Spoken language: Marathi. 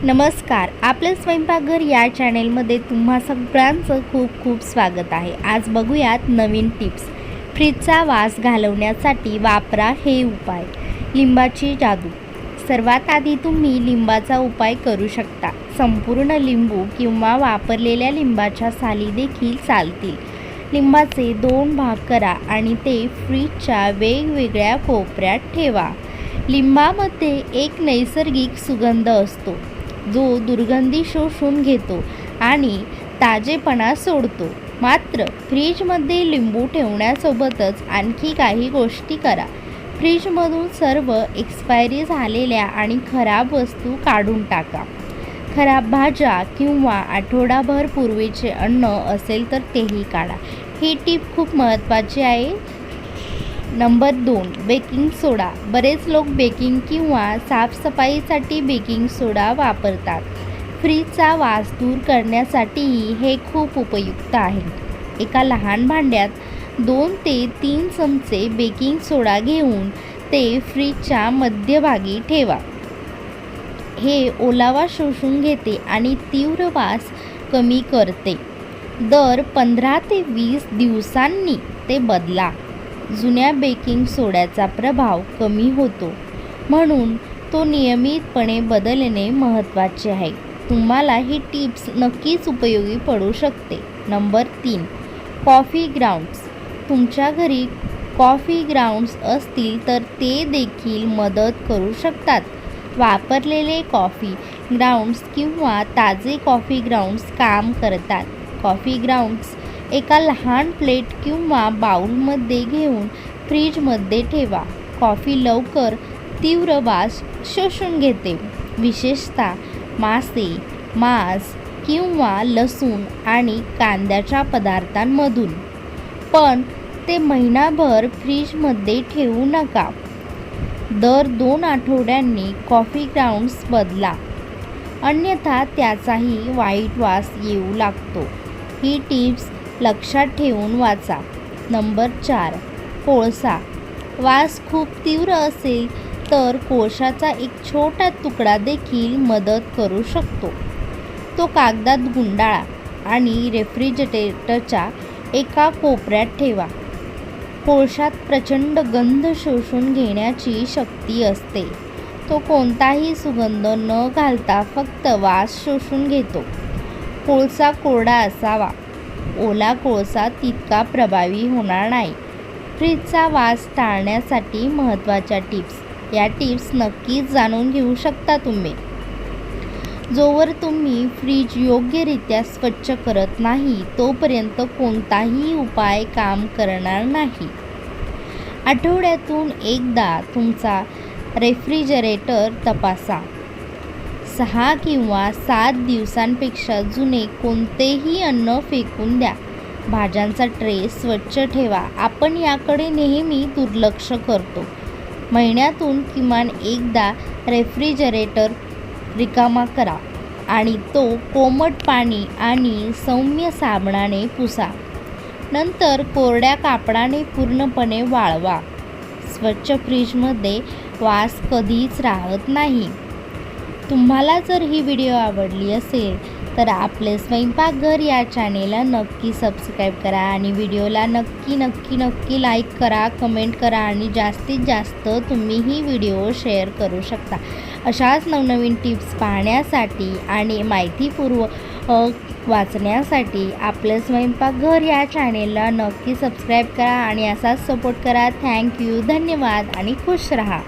नमस्कार. आपलं स्वयंपाकघर या चॅनेलमध्ये तुम्हा सगळ्यांचं खूप खूप स्वागत आहे. आज बघूयात नवीन टिप्स. फ्रीजचा वास घालवण्यासाठी वापरा हे उपाय. लिंबाची जादू. सर्वात आधी तुम्ही लिंबाचा उपाय करू शकता. संपूर्ण लिंबू किंवा वापरलेल्या लिंबाच्या साली देखील चालतील. लिंबाचे 2 भाग करा आणि ते फ्रीजच्या वेगवेगळ्या कोपऱ्यात ठेवा. लिंबामध्ये एक नैसर्गिक सुगंध असतो जो दुर्गंधी शोषून घेतो आणि ताजेपणा सोडतो. मात्र फ्रीजमध्ये लिंबू ठेवण्यासोबतच आणखी काही गोष्टी करा. फ्रीजमधून सर्व एक्सपायरी झालेल्या आणि खराब वस्तू काढून टाका. खराब भाज्या किंवा आठवडाभर पूर्वीचे अन्न असेल तर तेही काढा. ही टीप खूप महत्त्वाची आहे. नंबर 2. बेकिंग सोडा. बरेच लोक बेकिंग किंवा साफसफाईसाठी बेकिंग सोडा वापरतात. फ्रीजचा वास दूर करण्यासाठीही हे खूप उपयुक्त आहे. एका लहान भांड्यात 2 ते 3 चमचे बेकिंग सोडा घेऊन ते फ्रीजच्या मध्यभागी ठेवा. हे ओलावा शोषून घेते आणि तीव्र वास कमी करते. दर 15 ते 20 दिवसांनी ते बदला. जुन्या बेकिंग सोड्याचा प्रभाव कमी होतो, म्हणून तो नियमितपणे बदलणे महत्त्वाचे आहे. तुम्हाला ही टिप्स नक्कीच उपयोगी पडू शकते. नंबर 3. Coffee grounds. तुमच्या घरी कॉफी ग्राउंड्स असतील तर ते देखील मदत करू शकतात. वापरलेले कॉफी ग्राउंड्स किंवा ताजे कॉफी ग्राउंड्स काम करतात. कॉफी ग्राउंड्स एका लहान प्लेट किंवा बाउलमध्ये घेऊन फ्रीजमध्ये ठेवा. कॉफी लवकर तीव्र वास शोषून घेते, विशेषतः मासे, मांस किंवा लसूण आणि कांद्याच्या पदार्थांमधून. पण ते महिनाभर फ्रीजमध्ये ठेवू नका. दर 2 आठवड्यांनी कॉफी ग्राउंड्स बदला, अन्यथा त्याचाही वाईट वास येऊ लागतो. ही टिप्स लक्षात ठेवून वाचा. नंबर 4. कोळसा. वास खूप तीव्र असेल तर कोळशाचा एक छोटा तुकडा देखील मदत करू शकतो. तो कागदात गुंडाळा आणि रेफ्रिजरेटरच्या एका कोपऱ्यात ठेवा. कोळशात प्रचंड गंध शोषून घेण्याची शक्ती असते. तो कोणताही सुगंध न घालता फक्त वास शोषून घेतो. कोळसा कोरडा असावा. ओला कोळसा तितका प्रभावी होणार नाही. फ्रीजचा वास टाळण्यासाठी महत्त्वाच्या टिप्स. या टिप्स नक्कीच जाणून घेऊ शकता तुम्ही. जोवर तुम्ही फ्रीज योग्यरित्या स्वच्छ करत नाही तोपर्यंत कोणताही उपाय काम करणार नाही. आठवड्यातून एकदा तुमचा रेफ्रिजरेटर तपासा. 6 किंवा 7 दिवसांपेक्षा जुने कोणतेही अन्न फेकून द्या. भाज्यांचा ट्रे स्वच्छ ठेवा. आपण याकडे नेहमी दुर्लक्ष करतो. महिन्यातून किमान एकदा रेफ्रिजरेटर रिकामा करा आणि तो कोमट पाणी आणि सौम्य साबणाने पुसा. नंतर कोरड्या कापडाने पूर्णपणे वाळवा. स्वच्छ फ्रीजमध्ये वास कधीच राहत नाही. तुम्हाला जर ही व्हिडिओ आवडली असेल तर आपले स्वयंपाकघर या चॅनेलला नक्की सबस्क्राईब करा आणि व्हिडिओला नक्की लाईक करा, कमेंट करा आणि जास्तीत जास्त तुम्ही ही व्हिडिओ शेअर करू शकता. अशाच नवनवीन टिप्स पाहण्यासाठी आणि माहितीपूर्व वाचण्यासाठी आपलं स्वयंपाकघर या चॅनेलला नक्की सबस्क्राईब करा आणि असाच सपोर्ट करा. थँक्यू, धन्यवाद आणि खुश रहा.